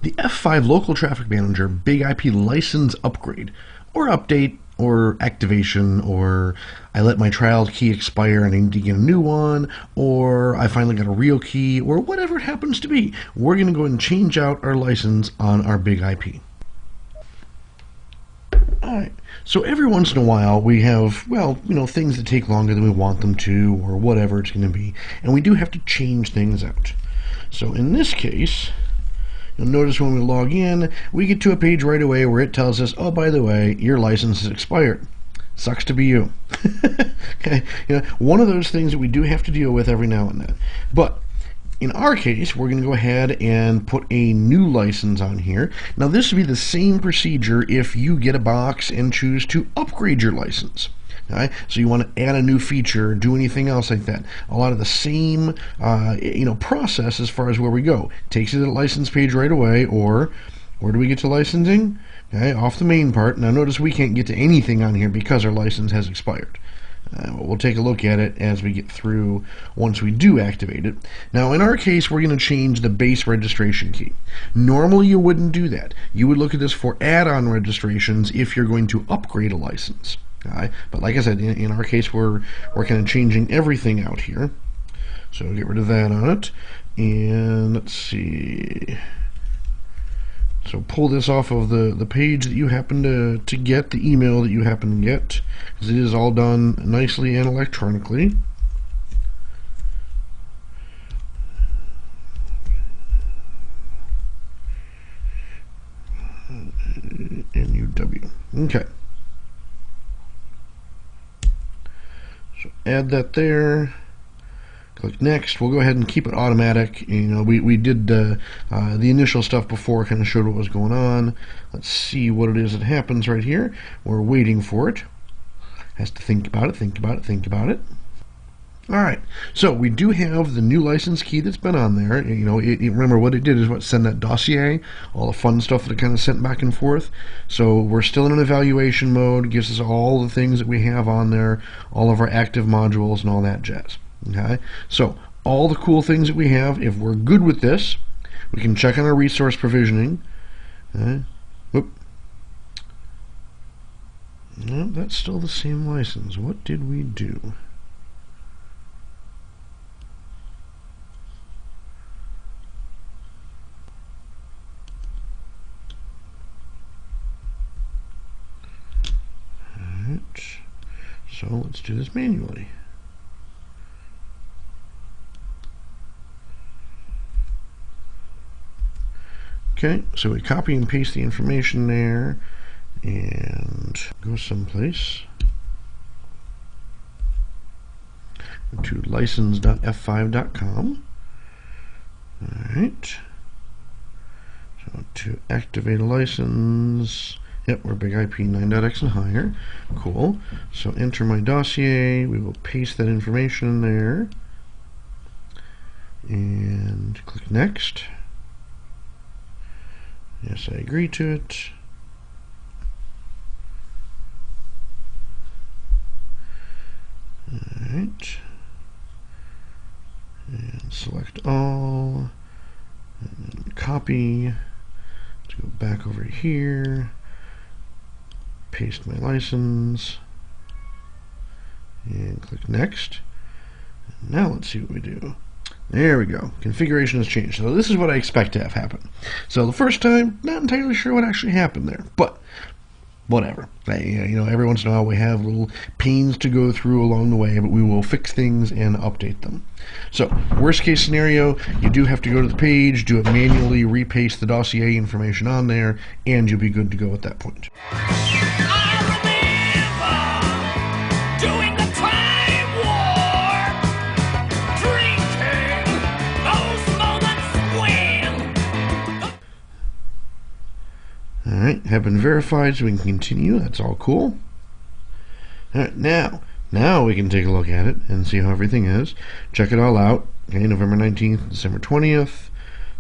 The F5 Local Traffic Manager Big IP license upgrade, or update, or activation, or I let my trial key expire and I need to get a new one, or I finally got a real key, or whatever it happens to be. We're going to go ahead and change out our license on our Big IP. Alright, so every once in a while we have, well, things that take longer than we want them to, or whatever it's going to be, and we do have to change things out. So in this case, you'll notice when we log in, we get to a page right away where it tells us, oh, by the way, your license has expired. Sucks to be you. Okay, one of those things that we do have to deal with every now and then. But in our case, we're going to go ahead and put a new license on here. Now, this would be the same procedure if you get a box and choose to upgrade your license. Right? So you want to add a new feature, do anything else like that. A lot of the same, process as far as where we go. Takes you to the license page right away, or where do we get to licensing? Okay, off the main part. Now notice we can't get to anything on here because our license has expired. We'll take a look at it as we get through once we do activate it. Now in our case, we're going to change the base registration key. Normally you wouldn't do that. You would look at this for add-on registrations if you're going to upgrade a license. But like I said, in our case, we're kind of changing everything out here. So we'll get rid of that on it. And let's see. So pull this off of the page that you happen to get, the email that you happen to get, because it is all done nicely and electronically. NUW. Okay. So add that there. Click next. We'll go ahead and keep it automatic. We did the initial stuff before, kind of showed what was going on. Let's see what it is that happens right here. We're waiting for it. Has to think about it, think about it, think about it. Alright, so we do have the new license key that's been on there. Remember what it did is send that dossier, all the fun stuff that it kind of sent back and forth. So we're still in an evaluation mode. It gives us all the things that we have on there, all of our active modules and all that jazz. Okay, so all the cool things that we have, if we're good with this, we can check on our resource provisioning. Whoop. No, that's still the same license. What did we do? So let's do this manually. Okay, so we copy and paste the information there and go someplace. Go to license.f5.com. Alright. So to activate a license, yep, we're Big IP 9.x and higher. Cool. So enter my dossier. We will paste that information in there. And click next. Yes, I agree to it. Alright. And select all. And then copy. Let's go back over here. Paste my license. And click next. And now let's see what we do. There we go. Configuration has changed. So this is what I expect to have happen. So the first time, not entirely sure what actually happened there, but whatever. Every once in a while we have little pains to go through along the way, but we will fix things and update them. So worst case scenario, you do have to go to the page, do it manually, repaste the dossier information on there, and you'll be good to go at that point. Alright, have been verified, so we can continue. That's all cool. Alright, now we can take a look at it and see how everything is. Check it all out. Okay, November 19th, December 20th.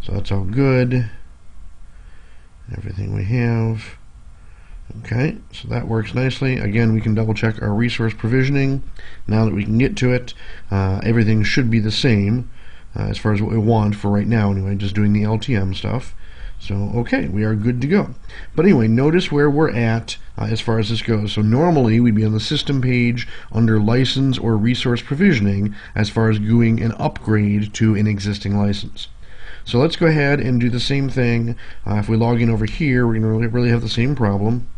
So that's all good. Everything we have. Okay, so that works nicely. Again, we can double check our resource provisioning. Now that we can get to it, everything should be the same as far as what we want for right now anyway, just doing the LTM stuff. So, okay, we are good to go. But anyway, notice where we're at as far as this goes. So normally we'd be on the system page under license or resource provisioning as far as doing an upgrade to an existing license. So let's go ahead and do the same thing. If we log in over here, we're going to really have the same problem.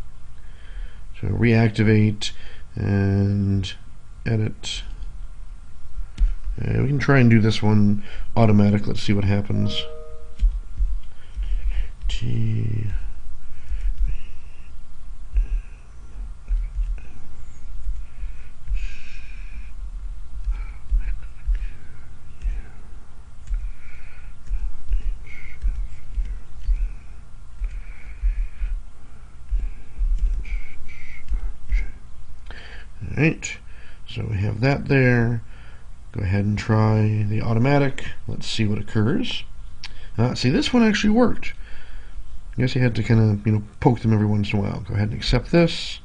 So reactivate and edit. We can try and do this one automatic. Let's see what happens. Alright, so we have that there. Go ahead and try the automatic. Let's see what occurs. See, this one actually worked. I guess you had to kind of, poke them every once in a while. Go ahead and accept this.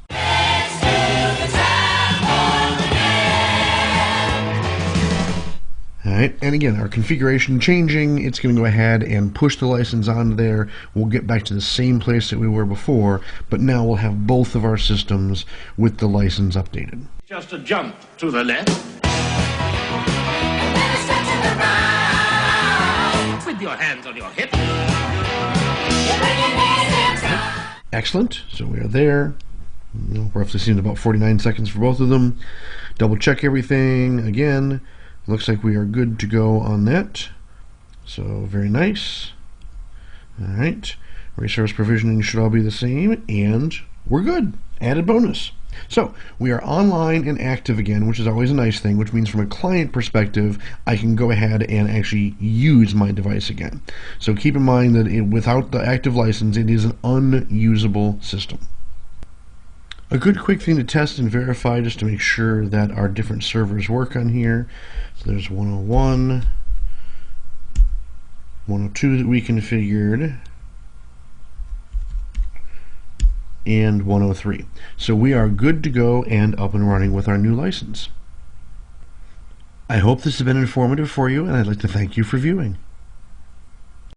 Alright, and again, our configuration changing, it's going to go ahead and push the license onto there. We'll get back to the same place that we were before, but now we'll have both of our systems with the license updated. Just a jump to the left. With your hands on your hips. Excellent, so we are there. Roughly seems about 49 seconds for both of them. Double check everything again. Looks like we are good to go on that. So very nice. Alright, resource provisioning should all be the same, and we're good. Added bonus. So we are online and active again, which is always a nice thing, which means from a client perspective, I can go ahead and actually use my device again. So keep in mind that without the active license, it is an unusable system. A good quick thing to test and verify just to make sure that our different servers work on here. So there's 101, 102 that we configured, and 103. So we are good to go and up and running with our new license. I hope this has been informative for you, and I'd like to thank you for viewing.